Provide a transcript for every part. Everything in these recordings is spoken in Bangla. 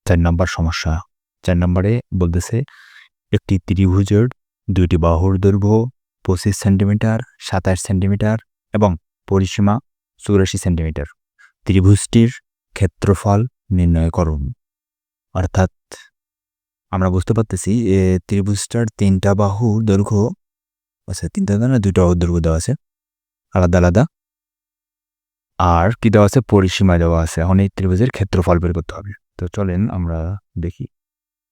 4 নম্বর সমস্যা। 4 নম্বরে বলতেছে একটি ত্রিভুজের 2টি বাহুর দৈর্ঘ্য 25 সেন্টিমিটার, 27 সেন্টিমিটার এবং পরিসীমা 84 সেন্টিমিটার। ত্রিভুজটির ক্ষেত্রফল নির্ণয় করুন। অর্থাৎ আমরা বুঝতে পারতেছি ত্রিভুজটার 3টা বাহুর দৈর্ঘ্য আছে, 3টা না 2টা বাহুর দৈর্ঘ্য দেওয়া আছে আলাদা আলাদা, আর কি দেওয়া আছে, পরিসীমা দেওয়া আছে। এখন এই ত্রিভুজের ক্ষেত্রফল বের করতে হবে। তো চলেন আমরা দেখি,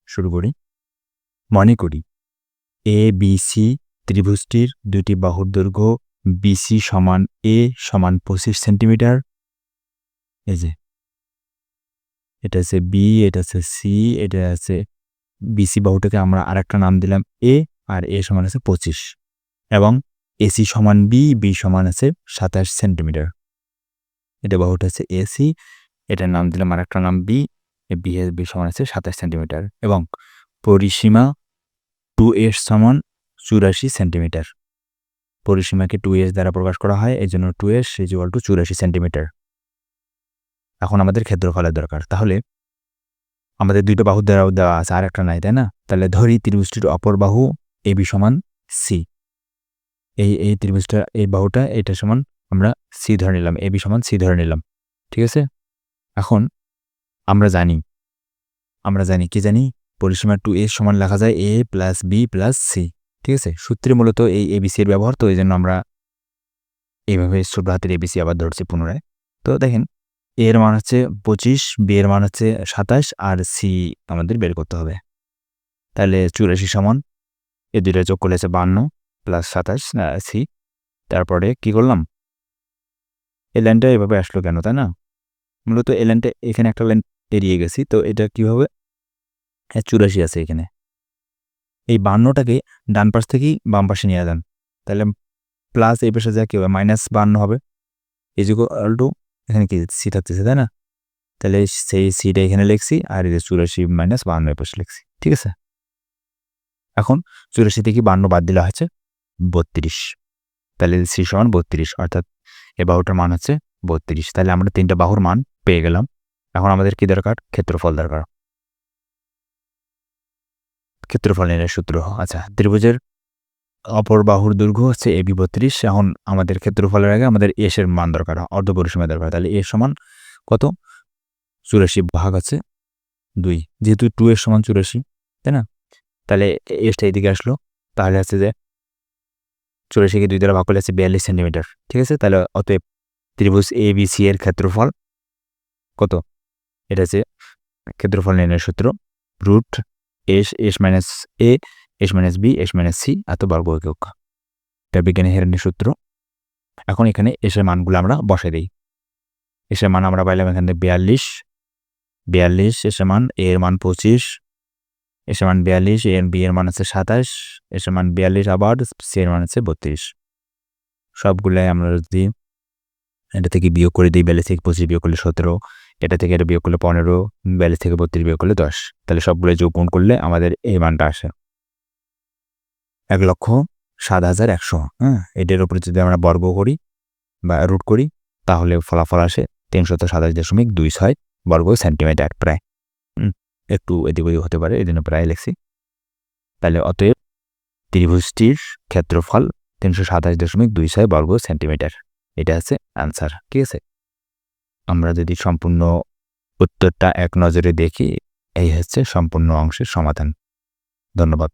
শুরু করি। মনে করি এ বি সি ত্রিভুজটির 2টি বাহুর দৈর্ঘ্য বিসি সমান এ সমান 25 সেন্টিমিটার। এই যে এটা আছে বি, এটা আছে সি, এটা আছে বিসি বাহুটাকে আমরা আরেকটা নাম দিলাম এ, আর এ সমান আছে 25, এবং এসি সমান বি, বি সমান আছে 27 সেন্টিমিটার। এটা বাহুটা আছে এসি, এটার নাম দিলাম আরেকটা নাম বি, বি এর বি সমান আছে 27 সেন্টিমিটার, এবং পরিসীমা 2s সমান 84 সেন্টিমিটার। পরিসীমাকে 2s দ্বারা প্রকাশ করা হয়, এই জন্য 2s = 84 সেন্টিমিটার। এখন আমাদের ক্ষেত্রফলের দরকার। তাহলে আমাদের 2টা বাহু দ্বারাও দেওয়া আছে, আর একটা নাই, তাই না? তাহলে ধরি ত্রিভুজটির অপর বাহু এবি সমান সি। এই ত্রিভুজটা, এই বাহুটা এটা সমান আমরা সি ধরে নিলাম, এবি সমান সি ধরে নিলাম। ঠিক আছে? এখন আমরা জানি কি জানি, পরিসীমা 2s সমান লেখা যায় a plus b plus c. ঠিক আছে? সূত্রে মূলত এই এবিসি এর ব্যবহার, তো এই জন্য আমরা এইভাবে ছোট হাতের এবিসি আবার ধরছি পুনরায়। তো দেখেন, এ এর মান হচ্ছে 25, বি এর মান হচ্ছে 27, আর সি আমাদের বের করতে হবে। তাহলে 84 সমান এই দুইটা যোগ করলে আছে 52 প্লাস 27 সি। তারপরে কি করলাম, এই লাইনটা এভাবে আসলো কেন, তাই না? মূলত এই লাইনটা, এখানে একটা লাইন এড়িয়ে গেছি, তো এটা কীভাবে, 84 আছে এখানে। এই 52টাকে ডান পাশ থেকেই বাম পাশে নিয়ে যান, তাহলে প্লাস এই পাশে যা কি হবে, -52 হবে। ইকুয়াল টু এখানে কি সি থাকতেছে, তাই না? তাহলে সেই সিটা এখানে লিখছি, আর এই যে 84 - 52 এই পাশে লিখছি। ঠিক আছে? এখন 84 থেকে 52 বাদ দিলে হচ্ছে 32। তাহলে সি সমান 32, অর্থাৎ এই বাহুটার মান হচ্ছে 32। তাহলে আমরা 3টা বাহুর মান পেয়ে গেলাম। এখন আমাদের কি দরকার, ক্ষেত্রফল দরকার। ক্ষেত্রফল নির্ণয়ের সূত্র, আচ্ছা, ত্রিভুজের অপর বাহুর দৈর্ঘ্য হচ্ছে এবি 32। এখন আমাদের ক্ষেত্রফলের আগে আমাদের এস এর মান দরকার, অর্ধপরিসীমা দরকার। তাহলে এ সমান কত, 84 ভাগ আছে 2, যেহেতু 2s সমান 84, তাই না? তাহলে এসটা এদিকে আসলো, তাহলে হচ্ছে যে 84কে 2 দ্বারা ভাগ করলে আছে 42 সেন্টিমিটার। ঠিক আছে? তাহলে অতএব ত্রিভুজ এবিসি এর ক্ষেত্রফল কত, এটা হচ্ছে ক্ষেত্রফল নির্ণয়ের সূত্র, root s minus a, s minus b, s minus c এত বর্গ একক। এটা বিজ্ঞানী হেরনের সূত্র। এখন এখানে এসের মানগুলো আমরা বসাই দিই। এসের মান আমরা পাইলাম এখানে 42, এসের মান, এ এর মান 25, এসের মান 42, এর বি এর মান আছে 27, এসের মান 42, আবার সি এর মান আছে 32। সবগুলাই আমরা যদি এটা থেকে বিয়োগ করে দিই, 42 থেকে 25 বিয়োগ করলে 17, এটা থেকে এটা বিয়োগ করলে 15, 42 থেকে 32 বিয়োগ করলে 10। তাহলে সবগুলো যোগ গুণ করলে আমাদের এই মানটা আসে 1,07,100। হ্যাঁ, এটার উপরে যদি আমরা বর্গ করি বা রুট করি, তাহলে ফলাফল আসে 327.26 বর্গ সেন্টিমিটার প্রায়। একটু এদিক ওদিক হতে পারে, এই জন্য প্রায় লিখছি। তাহলে অতএব ত্রিভুজটির ক্ষেত্রফল 327.26 বর্গ সেন্টিমিটার। এটা হচ্ছে অ্যান্সার। ঠিক আছে? আমরা যদি সম্পূর্ণ উত্তরটা এক নজরে দেখি, এই হচ্ছে সম্পূর্ণ অংশের সমাধান। ধন্যবাদ।